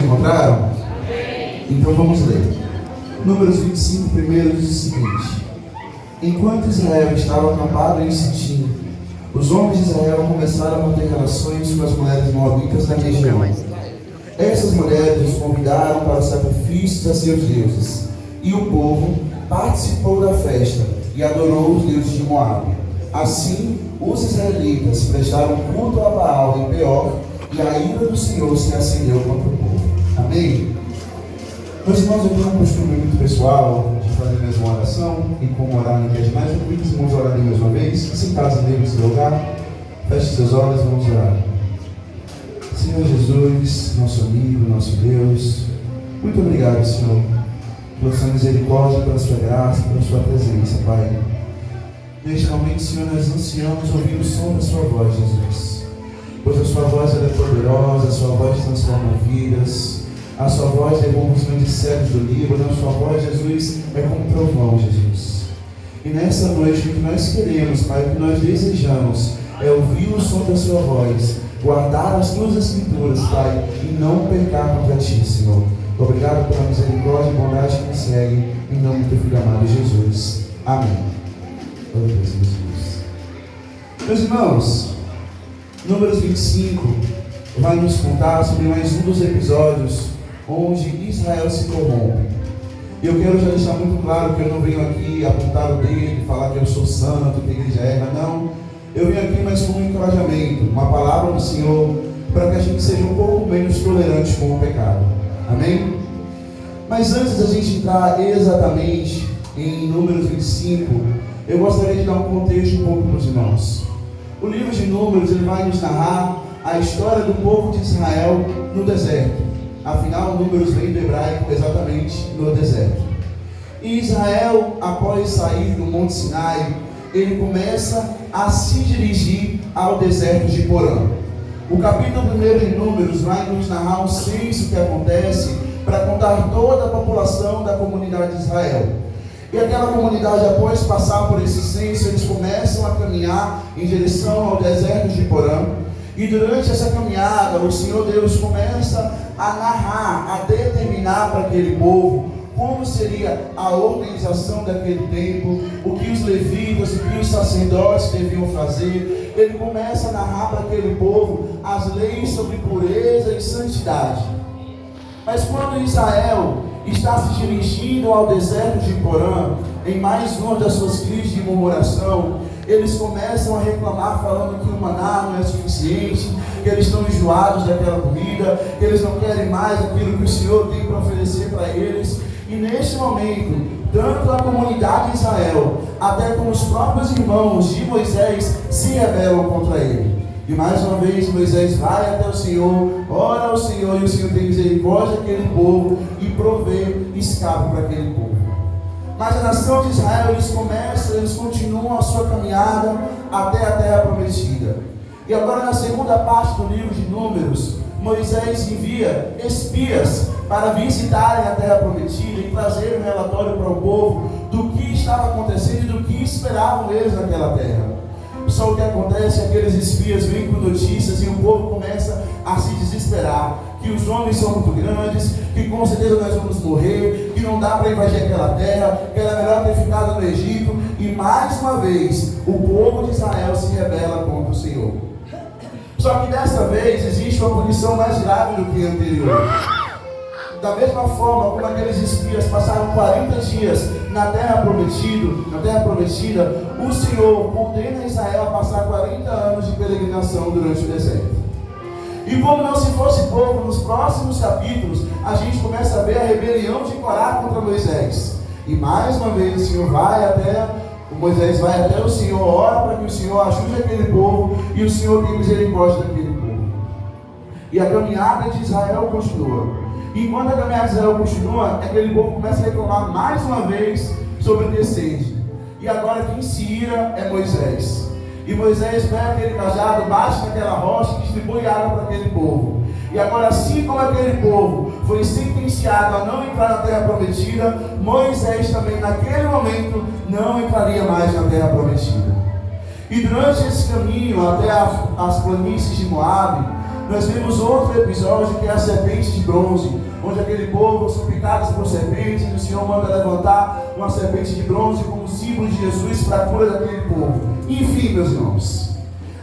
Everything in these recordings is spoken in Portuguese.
encontraram? Então vamos ler. Números 25, primeiro diz o seguinte: Enquanto Israel estava acampado em Sitim, os homens de Israel começaram a manter relações com as mulheres moabitas da região. Essas mulheres os convidaram para sacrifícios a seus deuses, e o povo participou da festa e adorou os deuses de Moabe. Assim, os israelitas prestaram culto a Baal em Peor, e a ira do Senhor se acendeu contra o povo. Amém? Meus irmãos, eu tenho um costume muito pessoal de fazer a mesma oração, e como orar não quer mais, eu convido os irmãos a orarem mais uma vez. Sentados nele, no seu lugar, feche seus olhos, vamos orar. Senhor Jesus, nosso amigo, nosso Deus, muito obrigado, Senhor, pela sua misericórdia, pela sua graça, pela sua presença, Pai. Neste momento, Senhor, nós ansiamos ouvir o som da sua voz, Jesus, pois a sua voz é poderosa, a sua voz transforma vidas, a sua voz derruba os grandes cegos do Líbano, a sua voz, Jesus, é como trovão, Jesus. E nessa noite, o que nós queremos, Pai, o que nós desejamos, é ouvir o som da sua voz, guardar as tuas escrituras, Pai, e não pecar contra ti, Senhor. Obrigado pela misericórdia e bondade que nos segue, em nome do teu filho amado Jesus. Amém. Glória a Deus, Jesus. Meus irmãos, Números 25 vai nos contar sobre mais um dos episódios onde Israel se corrompe. E eu quero já deixar muito claro que eu não venho aqui apontar o dedo, falar que eu sou santo, que a igreja erra, não. Eu vim aqui mais como um encorajamento, uma palavra do Senhor, para que a gente seja um pouco menos tolerante com o pecado. Amém? Mas antes da gente entrar exatamente em Números 25, eu gostaria de dar um contexto um pouco para os irmãos. O livro de Números, ele vai nos narrar a história do povo de Israel no deserto. Afinal, Números vem do hebraico exatamente no deserto. E Israel, após sair do Monte Sinai, ele começa a se dirigir ao deserto de Porã. O capítulo 1 de Números vai nos narrar um censo que acontece para contar toda a população da comunidade de Israel. E aquela comunidade, após passar por esse censo, eles começam a caminhar em direção ao deserto de Porã. E durante essa caminhada, o Senhor Deus começa a narrar, a determinar para aquele povo como seria a organização daquele templo, o que os levitas, o que os sacerdotes deviam fazer. Ele começa a narrar para aquele povo as leis sobre pureza e santidade. Mas quando Israel está se dirigindo ao deserto de Porã, em mais uma das suas crises de murmuração, eles começam a reclamar, falando que o maná não é suficiente, que eles estão enjoados daquela comida, que eles não querem mais aquilo que o Senhor tem para oferecer para eles. E neste momento, tanto a comunidade de Israel, até como os próprios irmãos de Moisés, se rebelam contra ele. E mais uma vez Moisés vai até o Senhor, ora ao Senhor, e o Senhor tem misericórdia daquele povo e provê escape para aquele povo. Mas a nação de Israel, eles continuam a sua caminhada até a terra prometida. E agora, na segunda parte do livro de Números, Moisés envia espias para visitarem a terra prometida e trazer um relatório para o povo do que estava acontecendo e do que esperavam eles naquela terra. Só o que acontece é que aqueles espias vêm com notícias e o povo começa a se desesperar, que os homens são muito grandes, que com certeza nós vamos morrer, que não dá para invadir aquela terra, que era melhor ter ficado no Egito. E mais uma vez o povo de Israel se rebela contra o Senhor. Só que dessa vez existe uma punição mais grave do que a anterior. Da mesma forma como aqueles espias passaram 40 dias na terra prometida, o Senhor condena Israel a passar 40 anos de peregrinação durante o deserto. E como não se fosse pouco, nos próximos capítulos, a gente começa a ver a rebelião de Corá contra Moisés. E mais uma vez Moisés vai até o Senhor, ora para que o Senhor ajude aquele povo, e o Senhor tem misericórdia daquele povo. E a caminhada de Israel continua. E enquanto a caminhada de Israel continua, aquele povo começa a reclamar mais uma vez sobre o descende. E agora quem se ira é Moisés. E Moisés pega aquele cajado, bate naquela rocha e distribui água para aquele povo. E agora, assim como aquele povo foi sentenciado a não entrar na terra prometida, Moisés também naquele momento não entraria mais na terra prometida. E durante esse caminho até as planícies de Moabe, Nós vimos outro episódio que é a serpente de bronze, onde aquele povo são picados por serpentes e o Senhor manda levantar uma serpente de bronze como símbolo de Jesus para a cura daquele povo. Enfim, meus irmãos,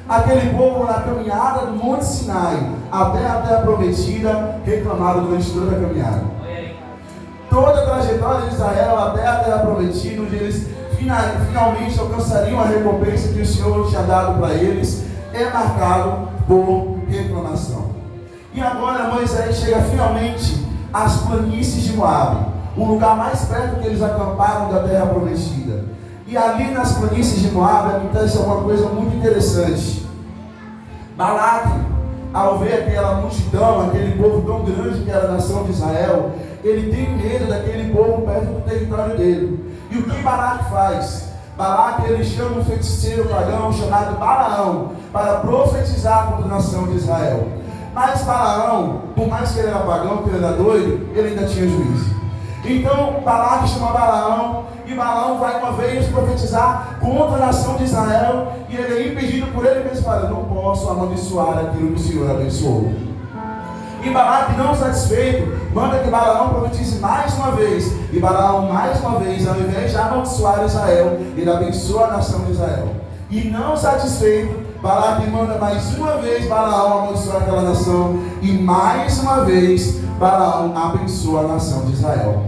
aquele povo na caminhada do Monte Sinai até a terra prometida reclamaram durante toda a caminhada. Toda a trajetória de Israel até a terra prometida, onde eles finalmente alcançariam a recompensa que o Senhor tinha dado para eles, é marcado por reclamação. E agora Moisés chega finalmente às planícies de Moabe, o lugar mais perto que eles acamparam da terra prometida. E ali nas planícies de Moabe acontece uma coisa muito interessante. Balaque, ao ver aquela multidão, aquele povo tão grande que era a nação de Israel, ele tem medo daquele povo perto do território dele. E o que Balaque faz? Balaque, ele chama um feiticeiro pagão chamado Balaão para profetizar contra a nação de Israel. Mas Balaão, por mais que ele era pagão, que ele era doido, ele ainda tinha juízo. Então Balaque chama Balaão, e Balaão vai uma vez profetizar contra a nação de Israel, e ele é impedido por ele mesmo, fala: eu não posso amaldiçoar aquilo que o Senhor abençoou. E Balaque, não satisfeito, manda que Balaão profetize mais uma vez. E Balaão, mais uma vez, ao invés de amaldiçoar Israel, ele abençoa a nação de Israel. E não satisfeito, Balaque manda mais uma vez Balaão amaldiçoar aquela nação. E mais uma vez, Balaão abençoa a nação de Israel.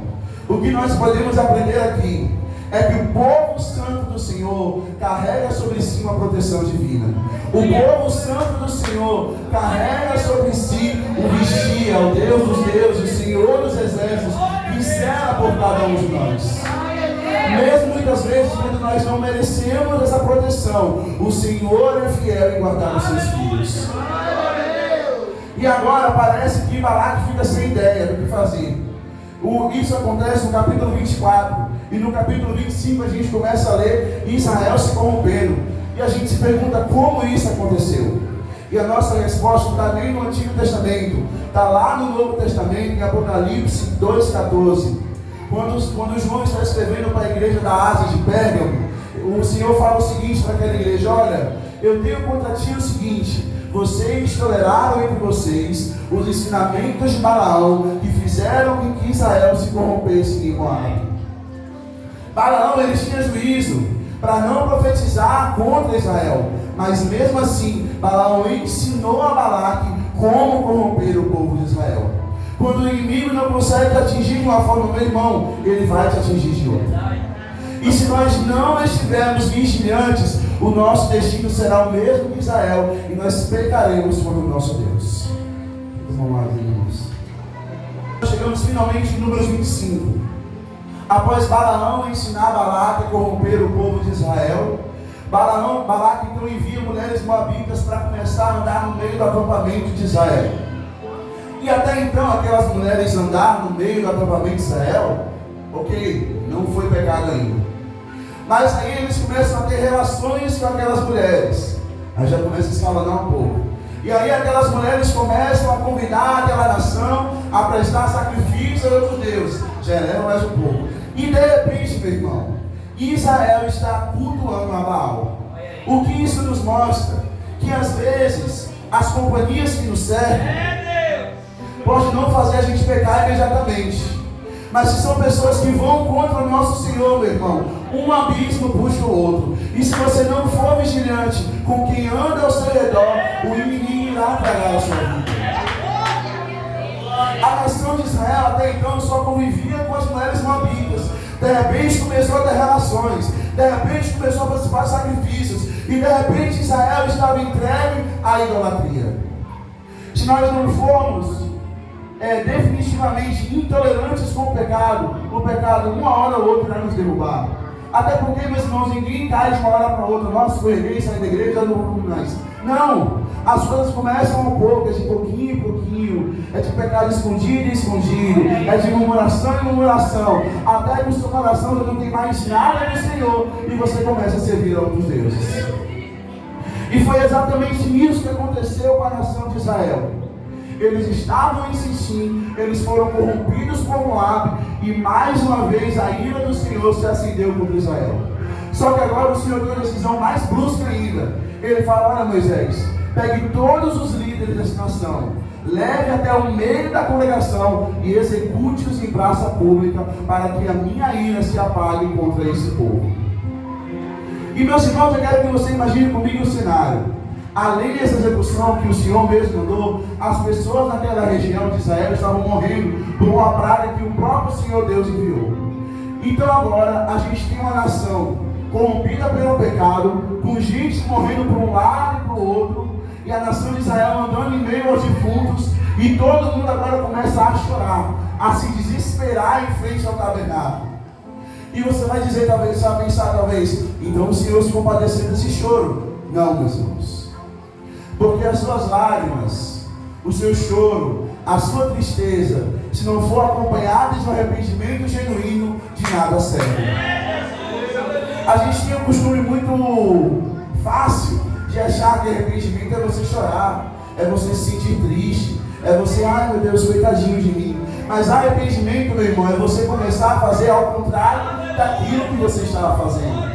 O que nós podemos aprender aqui é que o povo santo do Senhor carrega sobre si uma proteção divina. O povo santo do Senhor carrega sobre si o vigia, o Deus dos deuses, o Senhor dos exércitos, que zela por cada um de nós. Mesmo muitas vezes, quando nós não merecemos essa proteção, o Senhor é fiel em guardar os seus filhos. E agora parece que Balaque fica sem ideia do que fazer. Isso acontece no capítulo 24. E no capítulo 25 a gente começa a ler Israel se corrompendo. E a gente se pergunta como isso aconteceu. E a nossa resposta não está nem no Antigo Testamento, está lá no Novo Testamento, em Apocalipse 2,14. Quando João está escrevendo para a igreja da Ásia de Pérgamo, o Senhor fala o seguinte para aquela igreja: olha, eu tenho contra ti o seguinte: vocês toleraram entre vocês os ensinamentos de Balaão, que fizeram com que Israel se corrompesse em Moabe. Balaão, ele tinha juízo para não profetizar contra Israel, mas mesmo assim Balaão ensinou a Balaque como corromper o povo de Israel. Quando o inimigo não consegue te atingir de uma forma, meu irmão, ele vai te atingir de outra. E se nós não estivermos vigilantes, o nosso destino será o mesmo que Israel, e nós pecaremos contra o nosso Deus. Vamos lá, irmãos. Chegamos finalmente em Números 25. Após Balaão ensinar Balaque a corromper o povo de Israel, Balaque então envia mulheres moabitas para começar a andar no meio do acampamento de Israel. E até então aquelas mulheres andaram no meio do acampamento de Israel, ok, não foi pecado ainda. Mas aí eles começam a ter relações com aquelas mulheres. Aí já começa a escalonar um pouco. E aí aquelas mulheres começam a convidar aquela nação a prestar sacrifício a outros deuses. Já eleva mais um pouco. E de repente, meu irmão, Israel está cultuando a Baal. O que isso nos mostra? Que às vezes as companhias que nos servem pode não fazer a gente pecar imediatamente, mas se são pessoas que vão contra o nosso Senhor, meu irmão, um abismo puxa o outro. E se você não for vigilante com quem anda ao seu redor, o inimigo irá tragar a sua vida. A nação de Israel até então só convivia com as mulheres moabitas. De repente começou a ter relações, de repente começou a participar de sacrifícios, e de repente Israel estava entregue à idolatria. Se nós não formos definitivamente intolerantes com o pecado uma hora ou outra vai nos derrubar. Até porque, meus irmãos, ninguém cai de uma hora para outra. Nossa, escorreguei, saí da igreja, não vou mais. Não, as coisas começam um pouco, é de pouquinho em pouquinho, é de pecado escondido em escondido, é de murmuração em murmuração, até que o seu coração não tem mais nada do Senhor e você começa a servir a outros deuses. E foi exatamente isso que aconteceu com a nação de Israel. Eles estavam insistindo, eles foram corrompidos por Moabe, e mais uma vez a ira do Senhor se acendeu contra Israel. Só que agora o Senhor tem uma decisão mais brusca ainda. Ele fala: olha, Moisés, pegue todos os líderes dessa nação, leve até o meio da congregação e execute-os em praça pública, para que a minha ira se apague contra esse povo. E meus irmãos, eu quero que você imagine comigo o cenário. Além dessa execução que o Senhor mesmo mandou, as pessoas naquela região de Israel estavam morrendo por uma praga que o próprio Senhor Deus enviou. Então agora a gente tem uma nação corrompida pelo pecado, com gente morrendo por um lado e para o outro, e a nação de Israel andando em meio aos defuntos, e todo mundo agora começa a chorar, a se desesperar em frente ao tabernáculo. E você vai dizer, talvez, você vai pensar, talvez, então o Senhor se compadeceu desse choro. Não, meus irmãos. Porque as suas lágrimas, o seu choro, a sua tristeza, se não for acompanhado de um arrependimento genuíno, de nada serve. A gente tem um costume muito fácil de achar que arrependimento é você chorar, é você se sentir triste, é você, ai meu Deus, coitadinho de mim. Mas arrependimento, meu irmão, é você começar a fazer ao contrário daquilo que você estava fazendo.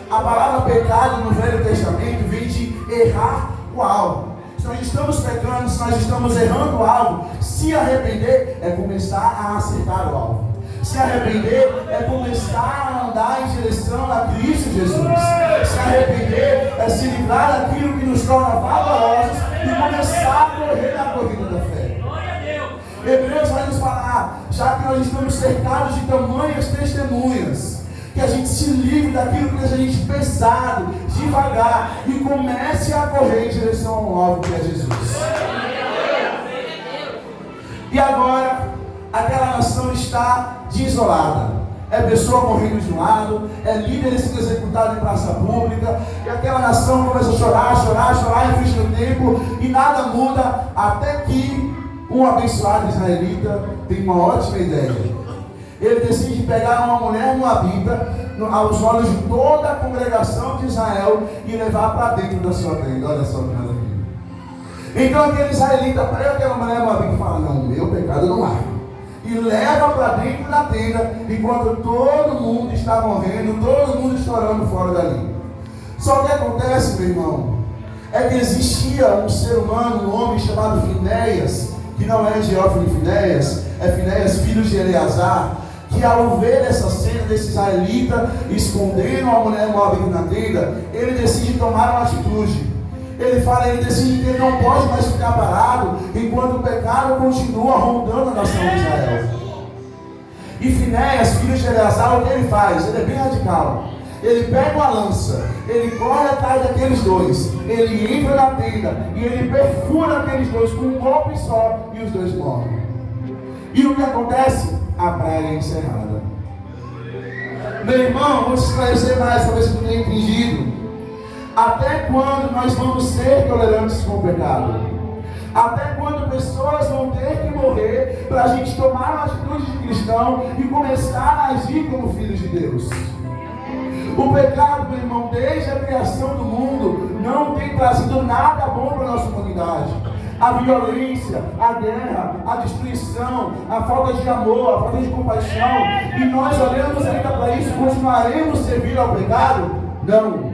A palavra pecado no Velho Testamento vem de errar o alvo. Se nós estamos pecando, se nós estamos errando o alvo, se arrepender é começar a acertar o alvo. Se arrepender é começar a andar em direção a Cristo Jesus. Se arrepender é se livrar daquilo que nos torna valorosos e começar a correr na corrida da fé. Hebreus vai nos falar, já que nós estamos cercados de tamanhas testemunhas, que a gente se livre daquilo que deixa a gente pesado, devagar, e comece a correr em direção ao alvo que é Jesus. E agora, aquela nação está desolada. É pessoa morrendo de um lado, é líder sendo executado em praça pública, e aquela nação começa a chorar em frente do templo, e nada muda, até que um abençoado israelita tem uma ótima ideia. Ele decide pegar uma mulher moabita, aos olhos de toda a congregação de Israel, e levar para dentro da sua tenda. Olha só que maravilha. Então aquele israelita pega aquela mulher moabita e fala, não, meu pecado não há. E leva para dentro da tenda, enquanto todo mundo está morrendo, todo mundo chorando fora dali. Só que acontece, meu irmão, é que existia um ser humano, um homem chamado Finéias, que não é de Ofni e Finéias, é Finéias, filho de Eleazar, que ao ver essa cena desse israelita escondendo a mulher moabita na tenda, ele decide tomar uma atitude. Ele decide que ele não pode mais ficar parado enquanto o pecado continua rondando a nação de Israel. E Finéias, filho de Eleazar, o que ele faz? Ele é bem radical. Ele pega uma lança, ele corre atrás daqueles dois, ele entra na tenda e ele perfura aqueles dois com um golpe só, e os dois morrem. E o que acontece? A praga é encerrada. Meu irmão, vou te esclarecer mais, talvez você não tenha entendido. Até quando nós vamos ser tolerantes com o pecado? Até quando pessoas vão ter que morrer para a gente tomar uma atitude de cristão e começar a agir como filhos de Deus? O pecado, meu irmão, desde a criação do mundo, não tem trazido nada bom para a nossa humanidade. A violência, a guerra, a destruição, a falta de amor, a falta de compaixão, e nós olhamos ainda para isso, continuaremos servir ao pecado? Não.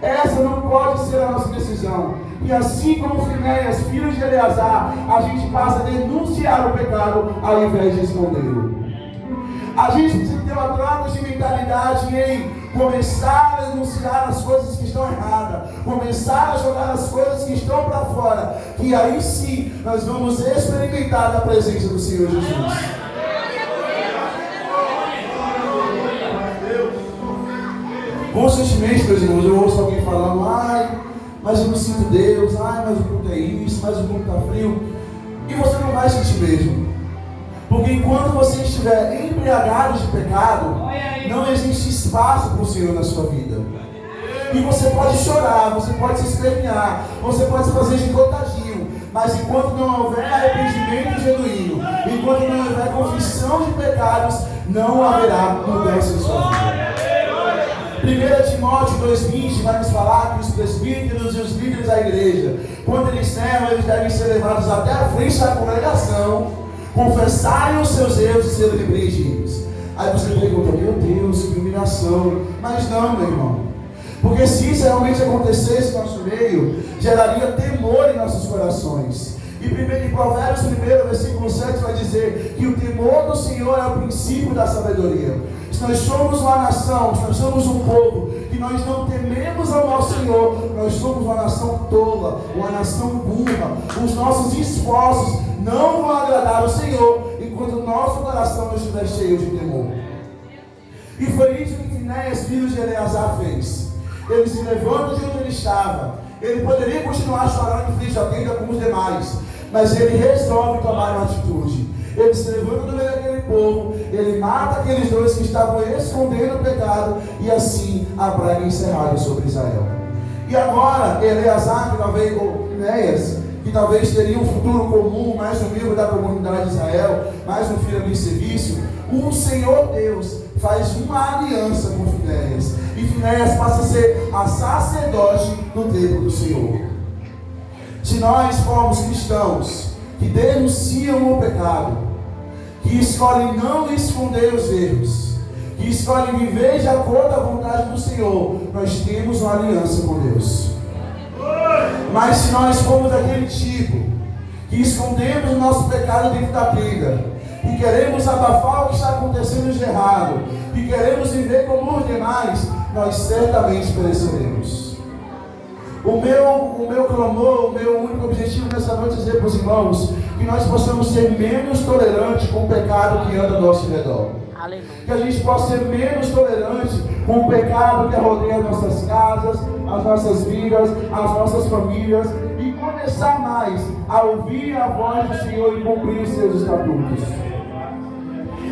Essa não pode ser a nossa decisão. E assim como Finéias, filho de Eleazar, a gente passa a denunciar o pecado ao invés de escondê-lo. A gente precisa ter uma troca de mentalidade em começar a denunciar as coisas que estão erradas, começar a jogar as coisas que estão para fora, que aí sim nós vamos experimentar a presença do Senhor Jesus. Constantemente, meus irmãos, eu ouço alguém falando, ai, mas eu não sinto Deus, ai, mas o culto é isso, mas o culto está frio. E você não vai sentir mesmo. Porque enquanto você estiver embriagado de pecado, não existe espaço para o Senhor na sua vida. E você pode chorar, você pode se espernear, você pode se fazer de coitadinho, mas enquanto não houver arrependimento genuíno, enquanto não houver confissão de pecados, não haverá mudança em sua vida. 1 Timóteo 2,20 vai nos falar que os presbíteros e os líderes da igreja, quando eles servem, eles devem ser levados até a frente da congregação, confessarem os seus erros e serem repreendidos. Aí você pergunta, meu Deus, que humilhação. Mas não, meu irmão. Porque se isso realmente acontecesse no nosso meio, geraria temor em nossos corações. E em Provérbios 1, versículo 7 vai dizer que o temor do Senhor é o princípio da sabedoria. Se nós somos uma nação, se nós somos um povo que nós não tememos ao nosso Senhor, nós somos uma nação tola, uma nação burra. Os nossos esforços não vão agradar o Senhor enquanto o nosso coração não estiver cheio de temor. E foi isso que Finéias, filho de Eleazar, fez. Ele se levanta de onde ele estava. Ele poderia continuar chorando em frente à tenda como os demais, mas ele resolve tomar uma atitude. Ele se levanta do meio daquele povo, ele mata aqueles dois que estavam escondendo o pecado, e assim a praga encerrada sobre Israel. E agora, Eleazar, que talvez, ou Finéias, que talvez teria um futuro comum, mais um membro da comunidade de Israel, mais um filho de serviço, o Senhor Deus faz uma aliança com Finéias, e Finéias passa a ser a sacerdote no templo do Senhor. Se nós formos cristãos que denunciam o pecado, que escolhem não esconder os erros, que escolhem viver de acordo à vontade do Senhor, nós temos uma aliança com Deus. Mas se nós formos daquele tipo que escondemos o nosso pecado dentro da tenda, e queremos abafar o que está acontecendo de errado, e queremos viver como os demais, nós certamente pereceremos. O meu clamor, o meu único objetivo nessa noite é dizer para os irmãos que nós possamos ser menos tolerantes com o pecado que anda ao nosso redor. Aleluia. Que a gente possa ser menos tolerante com o pecado que rodeia as nossas casas, as nossas vidas, as nossas famílias, e começar mais a ouvir a voz do Senhor e cumprir os seus estatutos.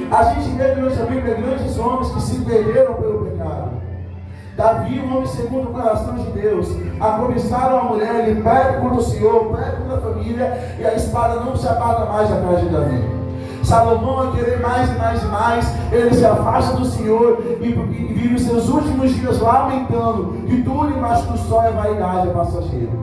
A gente vê durante a Bíblia grandes homens que se perderam pelo pecado. Davi, um homem segundo o coração de Deus, acobiçaram a mulher, ele pega contra o Senhor, pega contra a família, e a espada não se aparta mais atrás de Davi. Salomão, a querer mais e mais e mais, ele se afasta do Senhor e vive os seus últimos dias lamentando que tudo embaixo do sol é vaidade, é passageiro.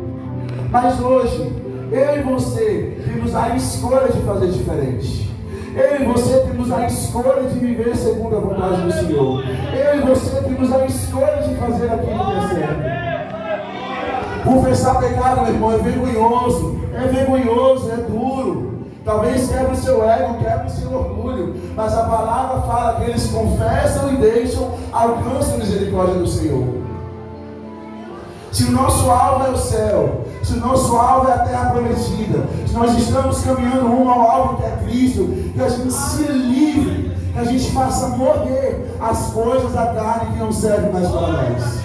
Mas hoje, eu e você temos a escolha de fazer diferente. Eu e você temos a escolha de viver segundo a vontade do Senhor. Eu e você temos a escolha de fazer aquilo que é certo. Confessar pecado, meu irmão, é vergonhoso, é duro. Talvez quebre o seu ego, quebre o seu orgulho, mas a palavra fala que eles confessam e deixam, alcançam a misericórdia do Senhor. Se o nosso alvo é o céu, se o nosso alvo é a terra prometida, se nós estamos caminhando rumo ao alvo que é Cristo, que a gente se livre, que a gente faça morrer as coisas da carne que não servem mais para nós.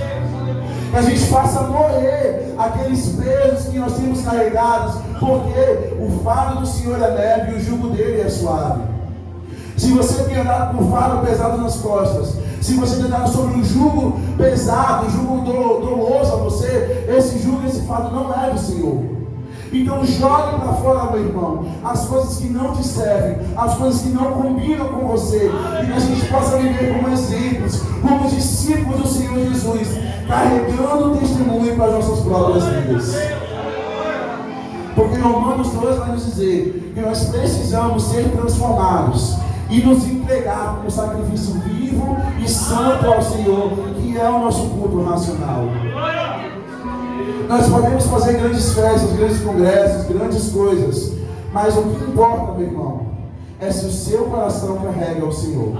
Que a gente faça morrer aqueles pesos que nós temos carregados, porque o fardo do Senhor é leve e o jugo dele é suave. Se você tem andado com o fardo pesado nas costas, se você tem andado sobre um jugo pesado, um jugo doloso a você, esse jugo, esse fardo não é do Senhor. Então jogue para fora, meu irmão, as coisas que não te servem, as coisas que não combinam com você, e que a gente possa viver como exemplos, como discípulos do Senhor Jesus, carregando o testemunho para as nossas próprias vidas. Porque Romanos 2 vai nos dizer que nós precisamos ser transformados e nos entregar como sacrifício vivo e santo ao Senhor, que é o nosso culto racional. Nós podemos fazer grandes festas, grandes congressos, grandes coisas, mas o que importa, meu irmão, é se o seu coração carrega ao Senhor.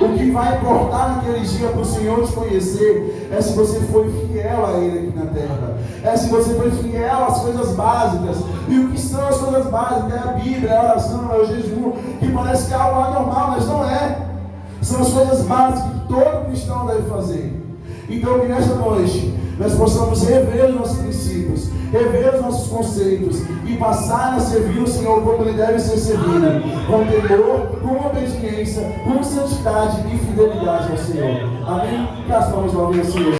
O que vai importar naquele dia para o Senhor te conhecer é se você foi fiel a Ele aqui na terra. É se você foi fiel às coisas básicas. E o que são as coisas básicas? É a Bíblia, é a oração, é o jejum, que parece que é algo anormal, mas não é. São as coisas básicas que todo cristão deve fazer. Então que nesta noite nós possamos rever os nossos princípios, rever os nossos conceitos e passar a servir o Senhor como Ele deve ser servido, com temor, com obediência, com santidade e fidelidade ao Senhor. Amém? Que as mãos ao Senhor.